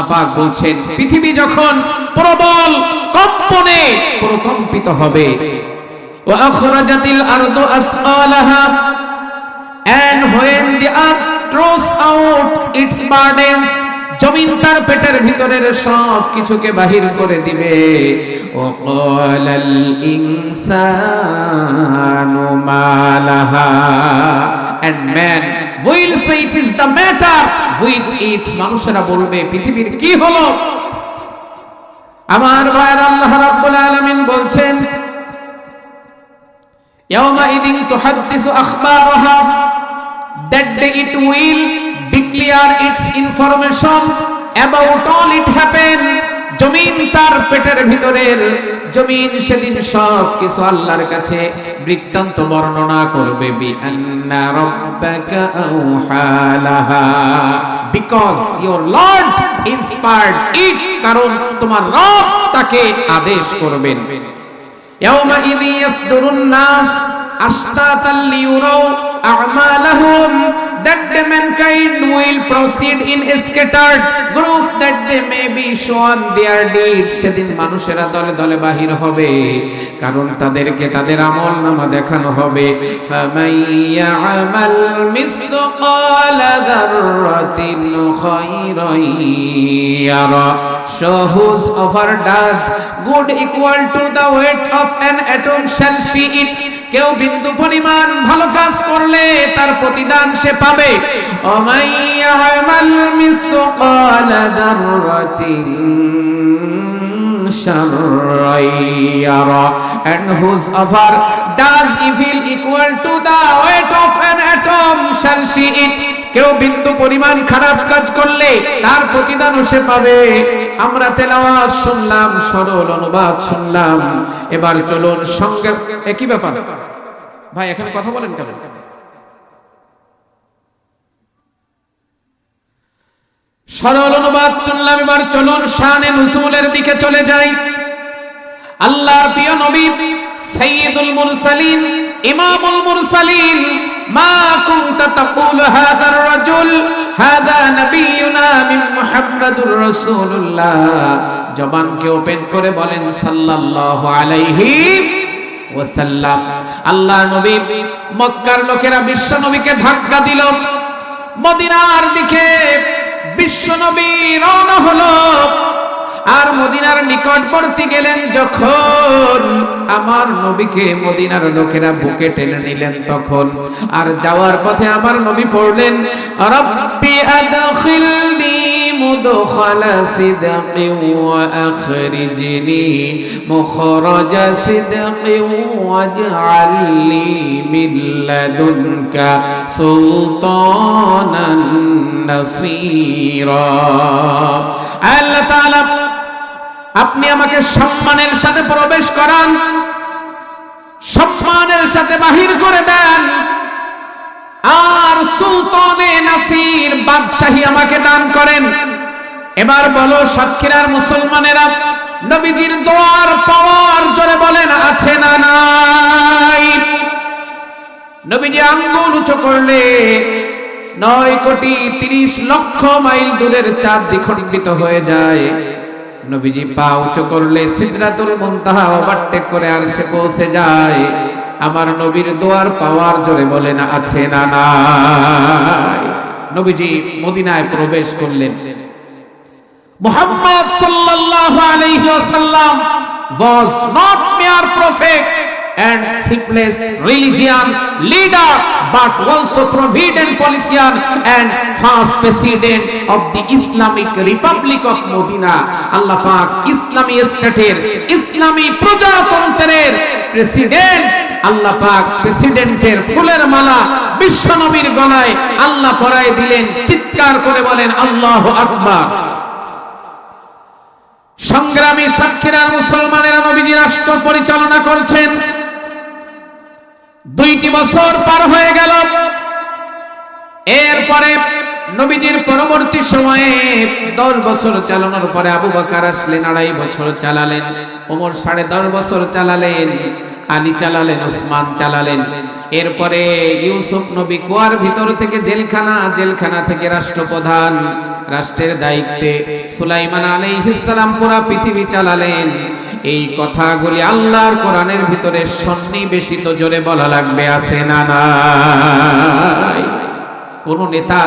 আল্লাহ পাক বলছেন পৃথিবী যখন প্রবল কম্পনে প্রকম্পিত হবে, ওয়া আখরাজাতিল আরদু আসকালাহা, and when the earth throws out its burdens, জমিন তার পেটের ভিতরের সব কিছুকে বাহির করে দিবে। ওয়াকালাল ইনসানু মালাহা, and man will say it is the matter with it, মানুষেরা বলবে পৃথিবীর কি হলো। আমার ভাইরা, আল্লাহ রাব্বুল আলামিন বলছেন ইয়াওমা ইদিন তুহাদ্দিসু আখবারাহা, that day it will declare its information about all it happened, জমিন তার পেটের ভিতরের জমিন সেদিন সব কিছু আল্লাহর কাছে বৃত্তান্ত বর্ণনা করবে। B Anna রাব্বাকা আওহালাহা, because your Lord inspired it, কারণ তোমার রব তাকে আদেশ করবেন। ইয়াওমা ইদি ইয়াসদুরুন নাস আশতাতাল লিয়ুরাউ আ'মালাহুম, that the mankind will proceed in scattered groups that they may be shown their deeds, সেদিন মানুষেরা দলে দলে বাহির হবে, কারণ তাদেরকে তাদের আমল নামা দেখানো হবে। ফামান ইয়া'মাল মিসকালা যাররাতিন খায়রান ইয়ারা, so whosoever does good equal to the weight of an atom shall see it, কেউ বিন্দু পরিমাণ ভালো কাজ করলে তার প্রতিদান সে পাবে। ওমাই ইয়ামাল মিসকালা যাররাতিন শাররান ইয়ারা, and whosoever does evil equal to the weight of an atom shall see it, কেউ বিন্দু পরিমাণ খারাপ কাজ করলে তার প্রতিদানও সে পাবে। আমরা তেলাওয়াত শুনলাম, সরল অনুবাদ শুনলাম, এবার চলুন সঙ্গে একই ব্যাপার। ভাই এখানে কথা বলেন কেন? সরল অনুবাদ শুনলাম, এবার চলুন শানে নুজুলের দিকে চলে যাই। আল্লাহর প্রিয় নবী সাইয়্যিদুল মুরসালিন, ইমামুল মুরসালিন, মা কুনতা তাকুলু হাযার রাজুল হাযা নাবিয়ুনা মিন মুহাম্মাদুর রাসূলুল্লাহ, জবানকে ওপেন করে বলেন সাল্লাল্লাহু আলাইহি ওয়াসাল্লাম। আল্লাহর নবী, মক্কার লোকেরা বিশ্ব নবীকে ধাক্কা দিল, মদিনার দিকে বিশ্ব নবী রওনা হলো। আর মদিনার নিকটবর্তী গেলেন যখন, আমার নবীকে মদিনার লোকেরা বুকে টেনে নিলেন তখন। আর যাওয়ার পথে আমার নবী পড়লেন রাব্বি আদখিলনি মুদখালা সিদকিন ওয়া আখরিজনি মুখরাজা সিদকিন ওয়াজআলনি মিন লাদুনকা সুলতানান নাসীরা। আল্লাহ তাআলা আপনি আমাকে সম্মানের সাথে প্রবেশ করান, সম্মানের সাথে বাহির করে দেন, আর সুলতানে নাসির বাদশাহী আমাকে দান করেন। এবার বলো সাক্ষীরার মুসলমানেরা, নবীজির দোয়ার পাওয়ার জোরে বলেন আছে না নাই? নবীজি আঙ্গুল উঁচু করলে 9,30,00,000 মাইল দূরের চাঁদ দ্বিখণ্ডিত হয়ে যায়। নবীজি পা উঁচু করলে সিদরাতুল মুনতাহা ওভারটেক করে আরশে পৌঁছে যায়। আমার নবীর দোয়ার পাওয়ার জোরে বলেন আছে না নাই? নবীজি মদিনায় প্রবেশ করলেন। মুহাম্মদ সাল্লাল্লাহু আলাইহি ওয়াসাল্লাম was not mere prophet and simplest religion leader, but also provident politician and first president of the Islamic Republic of Medina. Allah Pak Islami stateer, Islami প্রজাতন্ত্রের প্রেসিডেন্ট। আল্লাহ পাক প্রেসিডেন্টের ফুলের মালা বিশ্ব নবীর গলায় আল্লাহ পরায় দিলেন। চিৎকার করে বলেন আল্লাহু আকবার। সংগ্রামী সাক্ষীরা মুসলমানেরা নবীজি রাষ্ট্র পরিচালনা করছেন। 2টি বছর পার হয়ে গেল। এরপরে নবীজির পরবর্তী সময়ে 10 বছর চালানোর পরে আবু বকর আসলেন, 2.5 বছর চালালেন। ওমর 10.5 বছর চালালেন। আলী চালালেন, ওসমান চালালেন। এরপরে ইউসুফ নবী কুয়ার ভিতর থেকে জেলখানা, জেলখানা থেকে রাষ্ট্রপ্রধান, রাষ্ট্রের দায়িত্বে সুলাইমান আলাইহিস সালাম পুরো পৃথিবী চালালেন। এই কথাগুলি আল্লাহর কোরআনের ভিতরে সন্নিবেশিত, জোরে বলা লাগবে, আছে না নাই? কোন নেতা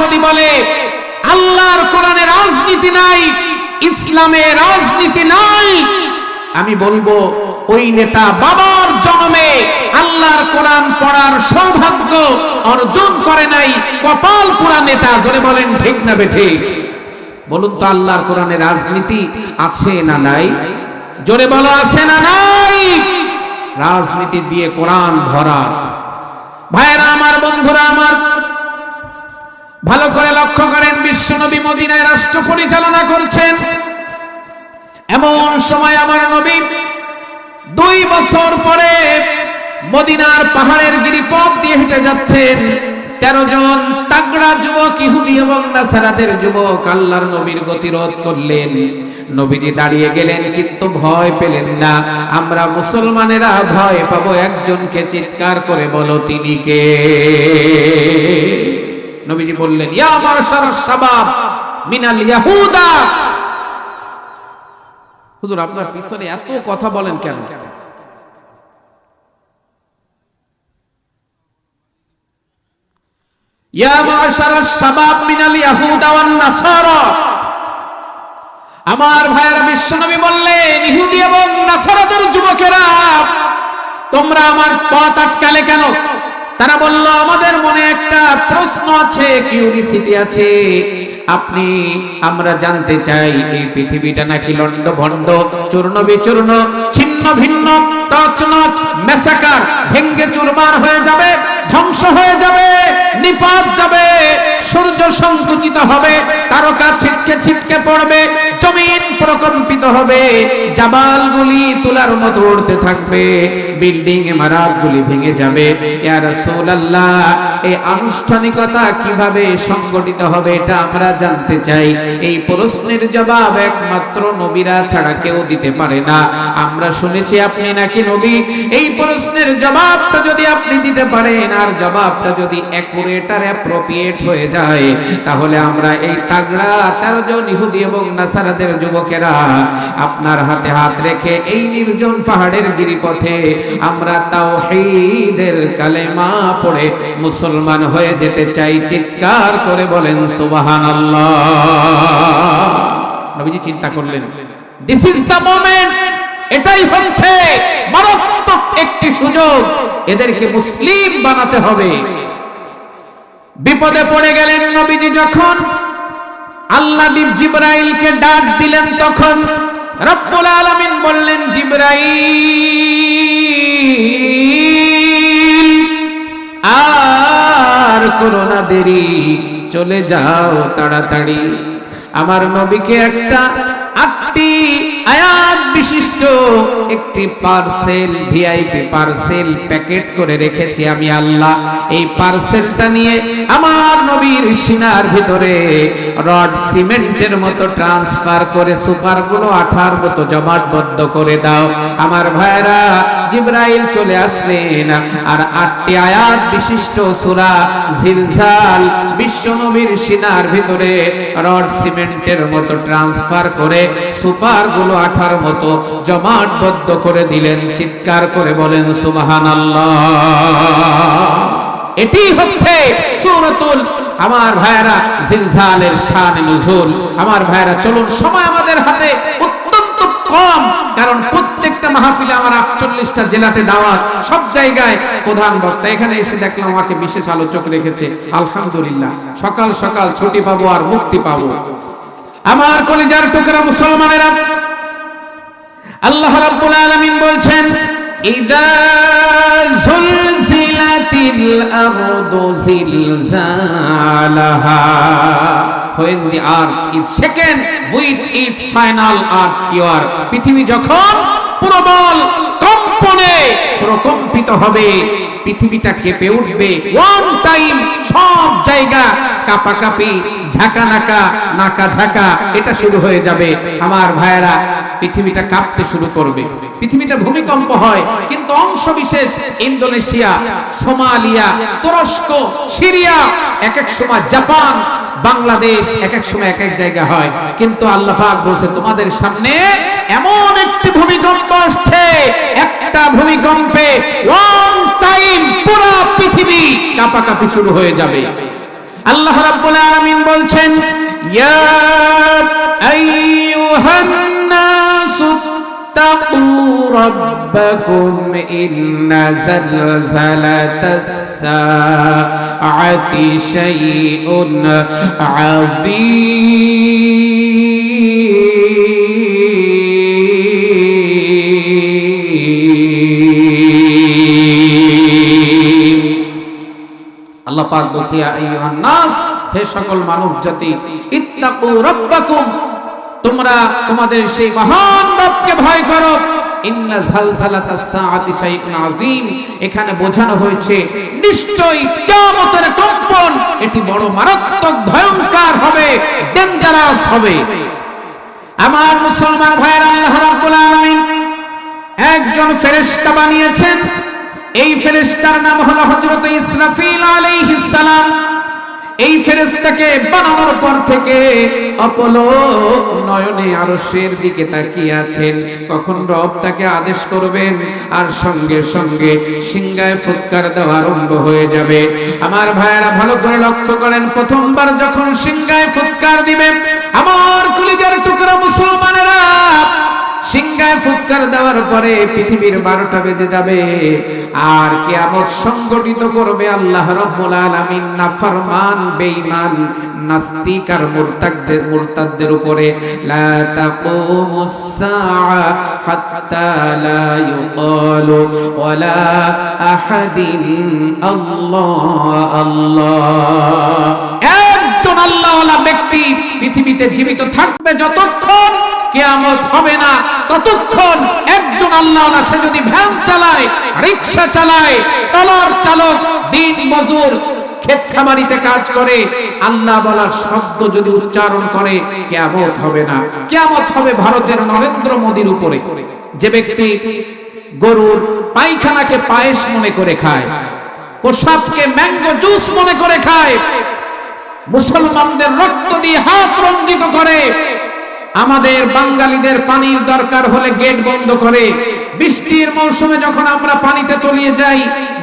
যদি বলে আল্লাহর কোরআনে রাজনীতি নাই, ইসলামে রাজনীতি নাই, আমি বলবো ওই নেতা বাবার জন্মে আল্লাহর কোরআন পড়ার সৌভাগ্য অর্জন করে নাই, কপাল পোড়া নেতা। জোরে বলেন ঠিক না বেঠিক? বলুন তো আল্লাহর কোরআনে রাজনীতি আছে না নাই? জোরে বলো, আছে না নাই? রাজনীতি দিয়ে কোরআন ভরা। ভাইরা আমার, বন্ধুরা আমার, ভালো করে লক্ষ্য করেন, বিশ্বনবী মদিনায় রাষ্ট্র পরিচালনা করছেন। এমন সময় আমার নবী 2 বছর পরে মদিনার পাহাড়ের গিরিপথ দিয়ে হেঁটে যাচ্ছেন। 13 জন তাগড়া যুবক, ইহুদি এবং নাসারাদের যুবক আল্লাহর নবীর গতিরোধ করলেন। নবীজি দাঁড়িয়ে গেলেন, কিন্তু ভয় পেলেন না। আমরা মুসলমানেরা ভয় পাবো একজনকে, চিৎকার করে বলো তিনি কে? নবীজি বললেন, ইয়া মাশারাস শাবাব মিনাল ইয়াহুদা। হুজুর, আপনার পিছনে এত কথা বলেন কেন? ইয়া মাশারাস শাবাব মিনাল ইয়াহুদা ওয়ান নাসারা। আমার ভাইয়েরা, বিশ্বনবী বললেন, ইহুদি এবং নাসারাদের যুবকেরা, তোমরা আমার পথ আটকালে কেন? তারা বলল, আমাদের মনে একটা প্রশ্ন আছে, কিউরিসিটি আছে। আমরা জানতে চাই, এই পৃথিবীটা নাকি লন্ড ভন্ড, চূর্ণ বিচূর্ণ, ছিন্ন ভিন্ন, তছনছ মেসাকার, ভেঙ্গে চুরমার হয়ে যাবে, ধ্বংস হয়ে যাবে, নিপাত যাবে, সূর্য সংকুচিত হবে, তারকা ছিটকে ছিটকে পড়বে, জমিন প্রকম্পিত হবে, জাবালগুলি তুলার মতো উড়তে থাকবে, বিল্ডিং ইমারতগুলি ভেঙে যাবে। ইয়া রাসূলুল্লাহ, এই আনুষ্ঠানিকতা কিভাবে সংগঠিত হবে এটা আমরা জানতে চাই। এই প্রশ্নের জবাব একমাত্র নবীরা ছাড়া কেউ দিতে পারে না। আমরা শুনেছি আপনি নাকি নবী। এই প্রশ্নের জবাবটা যদি আপনি দিতে পারেন, আর জবাবটা যদি অ্যাকুরেট আর অ্যাপ্রোপ্রিয়েট হয়ে যায়, তাহলে আমরা এই তাগড়া 13 জন ইহুদি এবং নাসারাদের যুবকেরা আপনার হাতে হাত রেখে এই নির্জন পাহাড়ের গিরিপথে আমরা তাওহীদের কালেমা পড়ে মুসলমান হয়ে যেতে চাই। চিৎকার করে বলেন সুবহানাল্লাহ। নবীজি চিন্তা করলেন, দিস ইজ দ্য মোমেন্ট, এটাই হচ্ছে মারাত্মক একটি সুযোগ, এদেরকে মুসলিম বানাতে হবে। বিপদে পড়ে গেলেন নবীজি যখন, আল্লাহ জিবরাইলকে ডাক দিলেন, তখন রব্বুল আলামিন বললেন, জিবরাইল আর করো না দেরি, চলে যাও তাড়াতাড়ি। আমার নবীকে একটা 8টি আয়াত বিশিষ্ট একটি পার্সেল, ভিআইপি পার্সেল প্যাকেট করে রেখেছি আমি আল্লাহ। এই পার্সেলটা নিয়ে আমার নবীর সিনার ভিতরে রড সিমেন্টের মতো ট্রান্সফার করে সুপারগুলো আঠার মতো জমাটবদ্ধ করে দাও। আমার ভাইরা, জিবরাইল চলে আসলেন, আর 8টি আয়াত বিশিষ্ট সূরা জিলজাল বিশ্বনবীর সিনার ভিতরে রড সিমেন্টের মতো ট্রান্সফার করে সুপারগুলো আঠার মতো জমাটবদ্ধ করে দিলেন। চিৎকার করে বলেন সুবহানাল্লাহ। এটি হচ্ছে সূরাতুল, আমার ভাইরা, জিলজালের শান নুজুল। আমার ভাইরা, চলুন, সময় আমাদের হাতে অত্যন্ত কম, কারণ প্রত্যেকটা মাহফিলে আমার 48টা জেলাতে দাওয়াত, সব জায়গায় প্রধান বক্তা। এখানে এসে দেখলাম আমাকে বিশেষ আলোচক রেখেছে, আলহামদুলিল্লাহ। সকাল সকাল ছুটি পাবো আর মুক্তি পাবো। আমার কলিজার টুকরা মুসলমানেরা, আল্লাহ রাব্বুল আলামিন বলছেন, ইযা যুলজিলাতিল আরদু জিলজালাহা, when the earth is shaken with its final earthquake, পৃথিবী যখন প্রবল কম্পনে প্রকম্পিত হবে, পৃথিবীটা কেঁপে উঠবে। ওয়ান টাইম সব জায়গা কাপাকাপি, ঝাঁকানাকা, নাকা ঝাঁকা এটা শুরু হয়ে যাবে। আমার ভাইয়েরা, পৃথিবীটা কাঁপতে শুরু করবে। পৃথিবীতে ভূমিকম্প হয়, কিন্তু অংশ বিশেষ ইন্দোনেশিয়া, সোমালিয়া, তুরস্ক, সিরিয়া, এক এক সময় জাপান, বাংলাদেশ, এক এক সময় এক এক জায়গা হয়। কিন্তু আল্লাহ পাক বলছে তোমাদের সামনে এমন একটি ভূমিকম্প আসছে, একটা ভূমিকম্পে ওয়ান টাইম পুরো পৃথিবী কাঁপাকাঁপি শুরু হয়ে যাবে। আল্লাহ রাব্বুল আলামিন বলছেন, ইয়া আইয়ুহান নাসু তাকু রাব্বাকুম ইন্না যালজালাতাস সাআতি শাইউন আযীম। আল্লাহ পাক বলছে, ইয়া আইয়ুহান নাস, হে সকল মানব জাতি, ইত্তাকু রাব্বাকুম, তোমরা তোমাদের সেই মহান রবকে ভয় করো। ইন্না যালজালাতাস সাআতি শাইউন আযীম, এখানে বোঝানো হয়েছে নিশ্চয়ই কিয়ামতের কম্পন এটি বড় মারাত্মক, ভয়ঙ্কর হবে, ডেঞ্জারাস হবে। আমার মুসলমান ভাইয়েরা, আল্লাহ রাব্বুল আলামিন একজন ফেরেশতা বানিয়েছেন। এই ফেরেশতার নাম হলো হযরত ইসরাফিল আলাইহিস সালাম। এই ফেরেশতাকে বানানোর পর থেকে অপলক নয়নে আরশের দিকে তাকিয়ে আছেন, কখন রব তাকে আদেশ করবেন আর সঙ্গে সঙ্গে সিংহায় ফুৎকার দেওয়া আরম্ভ হয়ে যাবে। আমার ভাইয়েরা ভালো করে লক্ষ্য করেন, প্রথমবার যখন সিংহায় ফুৎকার দিবে, আমার কলিজার টুকরা মুসলমানেরা, সিংহায় ফুৎকার দেওয়ার পরে পৃথিবীর 12টা বেজে যাবে আর কিয়ামত সংগঠিত করবে আল্লাহ রাব্বুল আলামিন নাফরমান, বেঈমান, নাস্তিক আর মুরতাদদের উপরে। লা তাকুমুস সাআ হাত্তা লা ইউকালু ওয়ালা আহাদিন আল্লাহ আল্লাহ। একজন আল্লাহওয়ালা ব্যক্তি পৃথিবীতে জীবিত থাকবে যতক্ষণ কিয়ামত হবে না, ততক্ষণ একজন আল্লাহওয়ালা, সে যদি ভ্যান চালায়, রিকশা চালায়, ট্রলার চালক, দিন মজুর, ক্ষেত খামারিতে কাজ করে, আল্লাহ বলার শব্দ যদি উচ্চারণ করে, কিয়ামত হবে না। কিয়ামত হবে ভারতের নরেন্দ্র মোদীর উপরে, যে ব্যক্তি গরুর পায়খানাকে পায়েস মনে করে খায়, প্রসাবকে ম্যাঙ্গো জুস মনে করে খায়, মুসলমানদের রক্ত দিয়ে হাত রঞ্জিত করে, আমাদের বাঙালিদের পানির দরকার হলে গেট বন্ধ করে, বৃষ্টির মৌসুমে যখন আমরা পানিতে তলিয়ে যাই,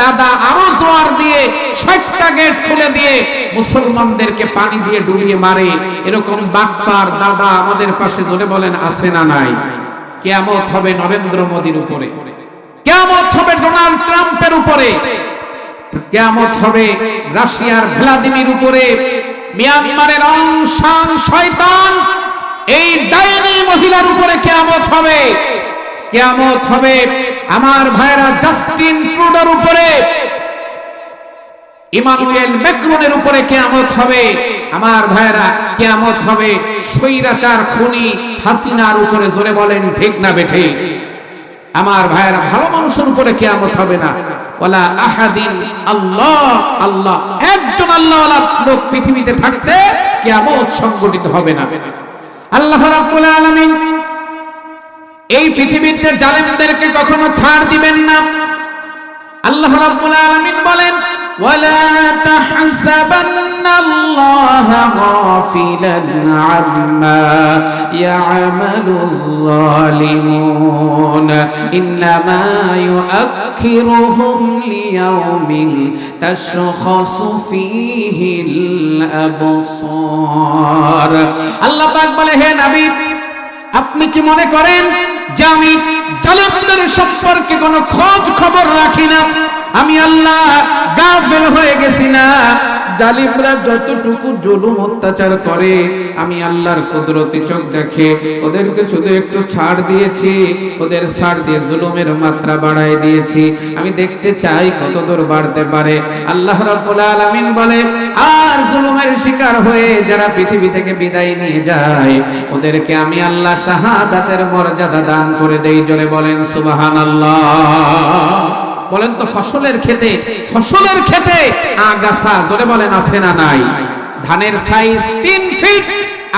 দাদা আরো জোয়ার দিয়ে 60টা গেট খুলে দিয়ে মুসলমানদেরকে পানি দিয়ে ডুবিয়ে মারে। এরকম বাটপার দাদা আমাদের পাশে ধরে বলেন আছে না নাই? কিয়ামত হবে নরেন্দ্র মোদীর উপরে, কিয়ামত হবে ডোনাল্ড ট্রাম্পের উপরে, কিয়ামত হবে রাশিয়ার ভ্লাদিমির উপরে, মিয়ানমারের অং সান শয়তান, এই ডাইনি মহিলার উপরে কিয়ামত হবে। কিয়ামত হবে আমার ভাইরা জাস্টিন ট্রুডোর উপরে, ইমানুয়েল ম্যাক্রনের উপরে কিয়ামত হবে। আমার ভাইরা, কিয়ামত হবে স্বৈরাচার খুনি হাসিনার উপরে। জোরে বলেন ঠিক না বেঠে? আমার ভাইরা, ভালো মানুষের উপরে কিয়ামত হবে না। ওয়ালা আহাদিন আল্লাহ আল্লাহ, একজন আল্লাহওয়ালা লোক পৃথিবীতে থাকতে কিয়ামত সংগঠিত হবে না। আল্লাহ রাব্বুল আলামিন এই পৃথিবীতে জালেমদেরকে কখনো ছাড় দিবেন না। আল্লাহ রাব্বুল আলামিন বলেন, ওয়ালা তাহসাবান্নাল্লাহা গাফিলান আম্মা ইয়ামালুয যালিমুন ইন্নামা ইউআখিরুহুম লিয়াউমিন তাশখাসু ফীহিল আবসার। আল্লাহ পাক বলে, হে নবী, আপনি কি মনে করেন যে আমি জালেমদের সম্পর্কে কোনো খোঁজ খবর রাখি না? আমি আল্লাহ গাফেল হয়ে গেছি না? জালিমরা যতটুকু জুলুম অত্যাচার করে আমি আল্লাহর কুদরতি চোখ দেখে ওদেরকে শুধু একটু ছাড় দিয়েছি, ওদের ছাড় দিয়ে জুলুমের মাত্রা বাড়ায় দিয়েছি। আমি দেখতে চাই কত দূর বাড়তে পারে। আল্লাহ রাব্বুল আলামিন বলে, আর জুলুমের শিকার হয়ে যারা পৃথিবী থেকে বিদায় নিয়ে যায় ওদেরকে আমি আল্লাহ শাহাদাতের মর্যাদা দান করে দেই। জোরে বলেন সুবহানাল্লাহ। বলেন তো, ফসলের ক্ষেতে আগাছা, জোরে বলেন আছে না নাই? ধানের সাইজ 3 ফিট,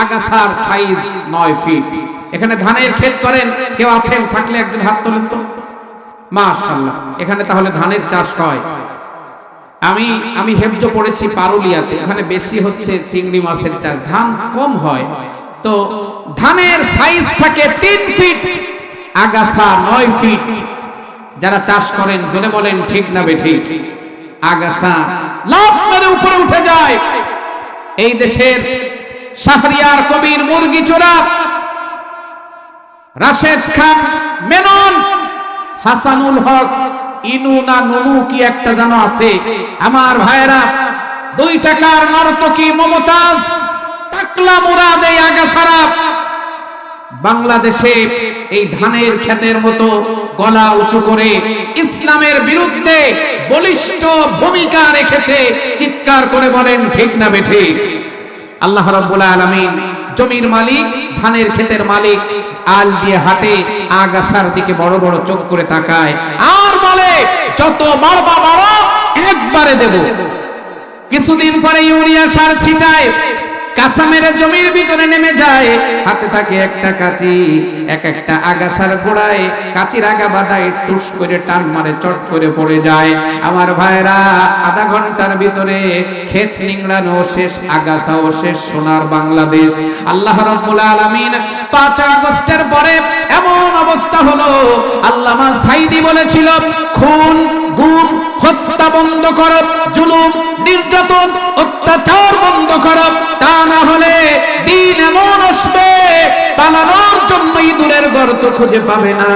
আগাছার সাইজ 9 ফিট। এখানে ধানের ক্ষেত করেন কেউ আছেন? থাকলে একজন হাত তোলেন তো। মাশাআল্লাহ, এখানে তাহলে ধানের চাষ হয়। আমি হেফজ পড়েছি পারুলিয়াতে, ওখানে বেশি হচ্ছে চিংড়ি মাছের চাষ, ধান কম হয়। তো ধানের সাইজ থাকে 3 ফিট, আগাছা 9 ফিট। যারা চাষ করেন জোরে বলেন ঠিক না বেঠিক? আগাছা লাফ মেরে উপরে উঠে যায়। এই দেশের শাহরিয়ার কবির মুরগি চোরা রাশেদ খান মেনন, হাসানুল হক ইনু না নুনু কি একটা জানো আছে, আমার ভাইরা 2 টাকার নর্তকী মমতাজ, টাকলা মুরাদ, এই আগাছারা বাংলাদেশে এই ধানের ক্ষেতের মতো গলা উঁচু করে ইসলামের বিরুদ্ধে বলিষ্ঠ ভূমিকা রেখেছে। চিৎকার করে বলেন ঠিক না বেঠিক? আল্লাহ রাব্বুল আলামিন জমির মালিক, ধানের ক্ষেতের মালিক, আল দিয়ে হাঁটে, আগাছার দিকে বড় বড় চোখ করে তাকায় আর বলে যত বাড়বা বাড়ো, একবারে দেব। কিছুদিন পরে ইউরিয়া সার ছিটায়, কাঁচা মেরে জমির ভিতরে নেমে যায়, হাতে থাকে একটা কাঁচি, এক একটা আগাছার গোড়ায় কাঁচির আগা বাঁধায়, টুস করে টান মারে, চট করে পড়ে যায়। আমার ভাইরা আধা ঘন্টার ভিতরে ক্ষেত নিংড়ানো শেষ, আগাছাও শেষ, সোনার বাংলাদেশ। আল্লাহ রাব্বুল আলামিন 5 আগস্টের পরে এমন অবস্থা হলো, আল্লামা সাইদি বলেছিল খুন, গুম, হত্যা বন্ধ করো, জুলুম, নির্যাতন, অত্যাচার বন্ধ করো, তা না হলে দিন এমন আসবে পালানোর জন্য ইঁদুরের গর্ত খুঁজে পাবে না।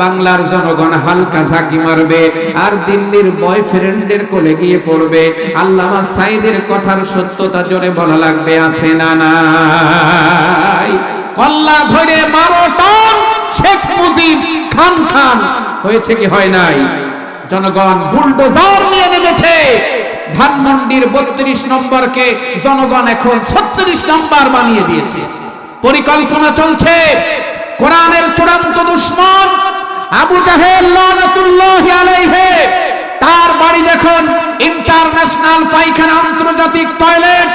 বাংলার জনগণ হালকা ঝাঁকি মারবে আর দিল্লির বয়ফ্রেন্ডের কোলে গিয়ে পড়বে। আল্লামা সাইদের কথার সত্যতা জোরে বলা লাগবে, আছে না নাই? কল্লা ধরে মারো টান, শেখ মুজিব খান খান হয়েছে কি হয় নাই? জনগণ বুলডোজার নিয়ে নেমেছে। ধানমন্ডির 32 নম্বরকে জনগণ এখন 36 নম্বর বানিয়ে দিয়েছে। পরিকল্পনা চলছে। কোরআনের চূড়ান্ত দুশমন আবু জাহেল লানাতুল্লাহি আলাইহি, তার বাড়ি দেখুন ইন্টারন্যাশনাল পায়খানা, আন্তর্জাতিক টয়লেট।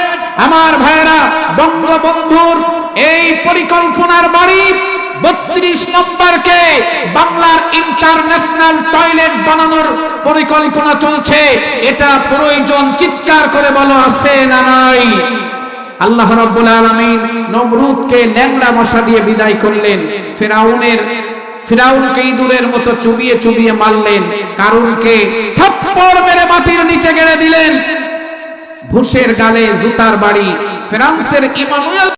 আমার ভাইরা বঙ্গবন্ধুর এই পরিকল্পনার বাড়ি 32 নম্বরকে বাংলার ইন্টারন্যাশনাল টয়লেট বানানোর পরিকল্পনা চলছে। এটা প্রয়োজন, চিৎকার করে বলো আছে না নাই? আল্লাহ রাব্বুল আলামিন নমরুদকে ল্যাংড়া মশা দিয়ে বিদায় করলেন, ফিরাউনকে ইঁদুরের মতো চুবিয়ে চুবিয়ে মারলেন, কারুনকে থাপ্পড় মেরে মাটির নিচে গেড়ে দিলেন, ঘুষের গালে জুতার বাড়ি। ফ্রান্সের ইমানুয়েল